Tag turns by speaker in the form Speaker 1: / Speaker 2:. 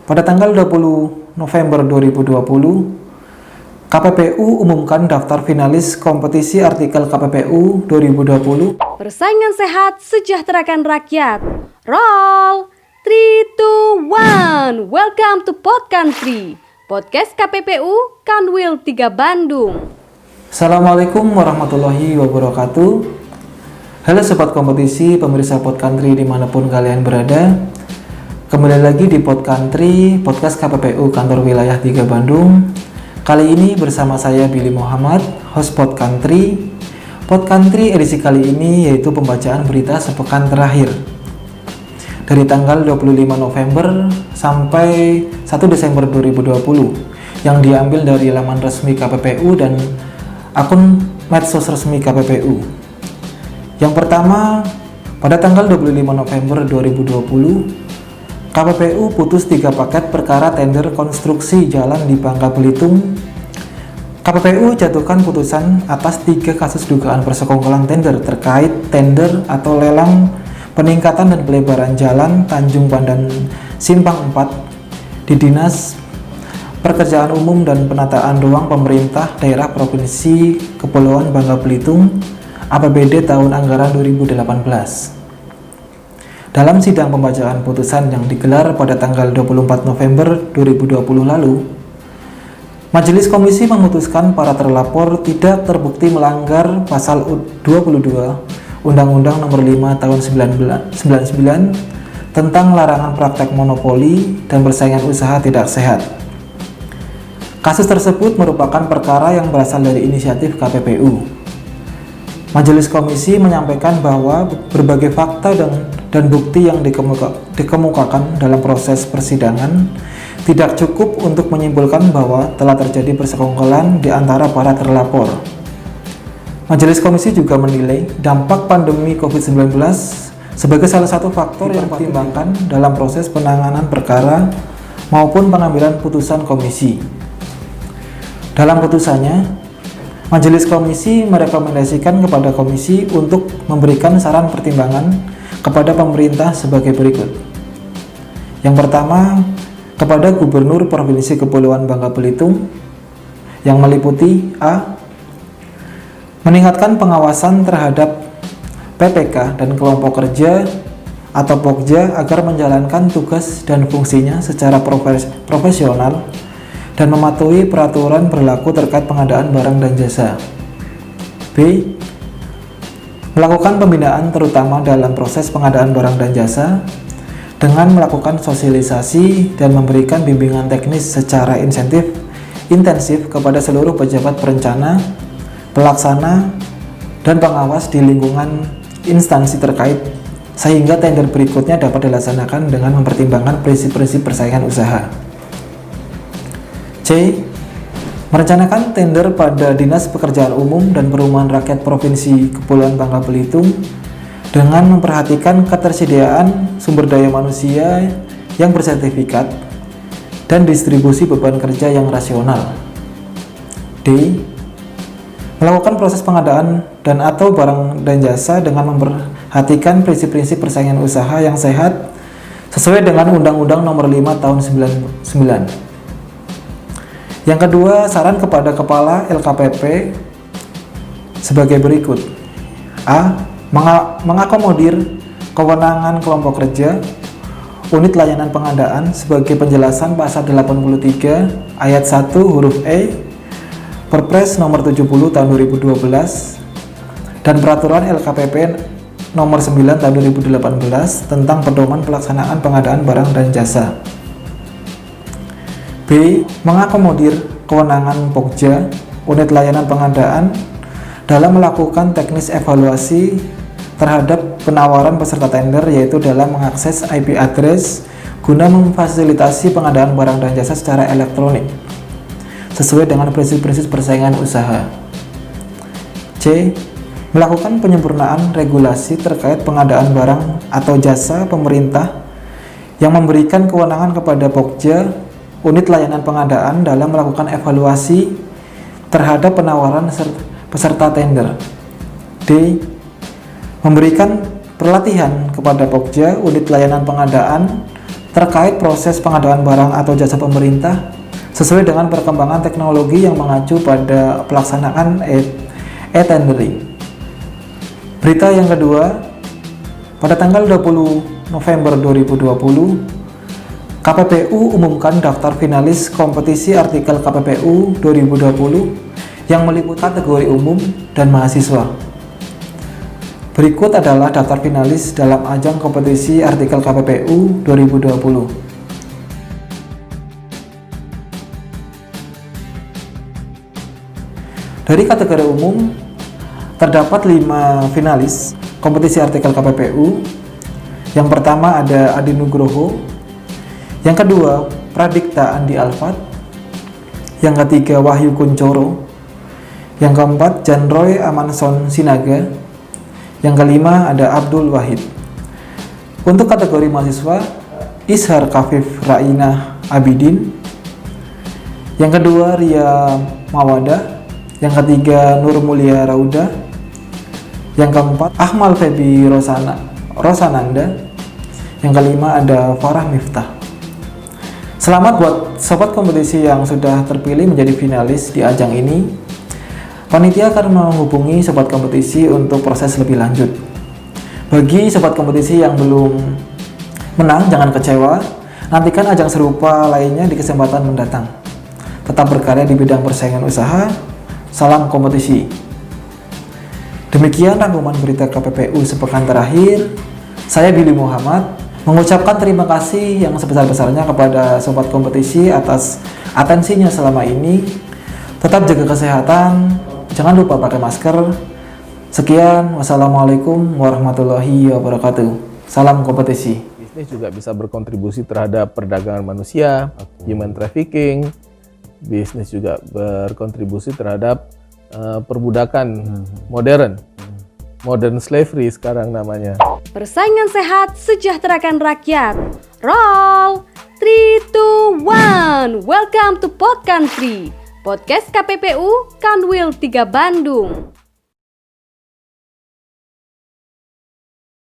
Speaker 1: Pada tanggal 20 November 2020, KPPU umumkan daftar finalis kompetisi artikel KPPU 2020.
Speaker 2: Persaingan sehat, sejahterakan rakyat. Roll 3, 2, 1. Welcome to Pod Country, podcast KPPU Kanwil 3 Bandung.
Speaker 1: Assalamualaikum warahmatullahi wabarakatuh. Halo sobat kompetisi, pemirsa Pod Country dimanapun kalian berada. Kembali lagi di Pod Country, podcast KPPU Kantor Wilayah 3 Bandung. Kali ini bersama saya Billy Muhammad, host Pod Country. Pod Country edisi kali ini yaitu pembacaan berita sepekan terakhir dari tanggal 25 November sampai 1 Desember 2020 yang diambil dari laman resmi KPPU dan akun medsos resmi KPPU. Yang pertama, pada tanggal 25 November 2020, KPPU putus 3 paket perkara tender konstruksi jalan di Bangka Belitung. KPPU jatuhkan putusan atas 3 kasus dugaan persekongkolan tender terkait tender atau lelang peningkatan dan pelebaran jalan Tanjung Pandan Simpang 4 di Dinas Pekerjaan Umum dan Penataan Ruang Pemerintah Daerah Provinsi Kepulauan Bangka Belitung APBD tahun anggaran 2018. Dalam sidang pembacaan putusan yang digelar pada tanggal 24 November 2020 lalu, Majelis Komisi memutuskan para terlapor tidak terbukti melanggar pasal 22 Undang-Undang Nomor 5 Tahun 1999 tentang larangan praktek monopoli dan persaingan usaha tidak sehat. Kasus tersebut merupakan perkara yang berasal dari inisiatif KPPU. Majelis Komisi menyampaikan bahwa berbagai fakta dan bukti yang dikemukakan dalam proses persidangan tidak cukup untuk menyimpulkan bahwa telah terjadi persekongkolan di antara para terlapor. Majelis Komisi juga menilai dampak pandemi COVID-19 sebagai salah satu faktor yang dipertimbangkan dalam proses penanganan perkara maupun pengambilan putusan komisi. Dalam putusannya, Majelis Komisi merekomendasikan kepada komisi untuk memberikan saran pertimbangan kepada pemerintah sebagai berikut. Yang pertama, kepada Gubernur Provinsi Kepulauan Bangka Belitung yang meliputi A. Meningkatkan pengawasan terhadap PPK dan kelompok kerja atau Pokja agar menjalankan tugas dan fungsinya secara profesional dan mematuhi peraturan berlaku terkait pengadaan barang dan jasa. B. Melakukan pembinaan terutama dalam proses pengadaan barang dan jasa dengan melakukan sosialisasi dan memberikan bimbingan teknis secara intensif kepada seluruh pejabat perencana, pelaksana, dan pengawas di lingkungan instansi terkait sehingga tender berikutnya dapat dilaksanakan dengan mempertimbangkan prinsip-prinsip persaingan usaha. C. Merencanakan tender pada Dinas Pekerjaan Umum dan Perumahan Rakyat Provinsi Kepulauan Bangka Belitung dengan memperhatikan ketersediaan sumber daya manusia yang bersertifikat dan distribusi beban kerja yang rasional. D. Melakukan proses pengadaan dan atau barang dan jasa dengan memperhatikan prinsip-prinsip persaingan usaha yang sehat sesuai dengan Undang-Undang Nomor 5 Tahun 1999. Yang kedua, saran kepada Kepala LKPP sebagai berikut. A. Mengakomodir kewenangan kelompok kerja unit layanan pengadaan sebagai penjelasan pasal 83 ayat 1 huruf E Perpres nomor 70 tahun 2012 dan peraturan LKPP nomor 9 tahun 2018 tentang pedoman pelaksanaan pengadaan barang dan jasa. B. Mengakomodir kewenangan Pokja, unit layanan pengadaan, dalam melakukan teknis evaluasi terhadap penawaran peserta tender, yaitu dalam mengakses IP address guna memfasilitasi pengadaan barang dan jasa secara elektronik, sesuai dengan prinsip-prinsip persaingan usaha. C. Melakukan penyempurnaan regulasi terkait pengadaan barang atau jasa pemerintah yang memberikan kewenangan kepada Pokja, unit layanan pengadaan, dalam melakukan evaluasi terhadap penawaran peserta tender. D. Memberikan pelatihan kepada Pokja, unit layanan pengadaan, terkait proses pengadaan barang atau jasa pemerintah sesuai dengan perkembangan teknologi yang mengacu pada pelaksanaan e-tendering. Berita yang kedua, pada tanggal 20 November 2020, KPPU umumkan daftar finalis kompetisi artikel KPPU 2020 yang meliputi kategori umum dan mahasiswa. Berikut adalah daftar finalis dalam ajang kompetisi artikel KPPU 2020. Dari kategori umum, terdapat 5 finalis kompetisi artikel KPPU. Yang pertama ada Adi Nugroho, yang kedua Pradikta Andi Alfat, yang ketiga Wahyu Kuncoro, yang keempat Janroy Amanson Sinaga, yang kelima ada Abdul Wahid. Untuk kategori mahasiswa, Ishar Kafif Rainah Abidin, yang kedua Ria Mawada, yang ketiga Nur Mulia Rauda, yang keempat Ahmal Febi Rosananda, yang kelima ada Farah Miftah. Selamat buat sobat kompetisi yang sudah terpilih menjadi finalis di ajang ini. Panitia akan menghubungi sobat kompetisi untuk proses lebih lanjut. Bagi sobat kompetisi yang belum menang, jangan kecewa. Nantikan ajang serupa lainnya di kesempatan mendatang. Tetap berkarya di bidang persaingan usaha. Salam kompetisi. Demikian rangkuman berita KPPU sepekan terakhir. Saya Billy Muhammad mengucapkan terima kasih yang sebesar-besarnya kepada sobat kompetisi atas atensinya selama ini. Tetap jaga kesehatan, jangan lupa pakai masker. Sekian, wassalamualaikum warahmatullahi wabarakatuh. Salam kompetisi.
Speaker 3: Bisnis juga bisa berkontribusi terhadap perdagangan manusia, human trafficking. Bisnis juga berkontribusi terhadap perbudakan modern slavery sekarang namanya.
Speaker 2: Persaingan sehat, sejahterakan rakyat. Roll 3, 2, 1. Welcome to Pod Country, podcast KPPU Kanwil 3 Bandung.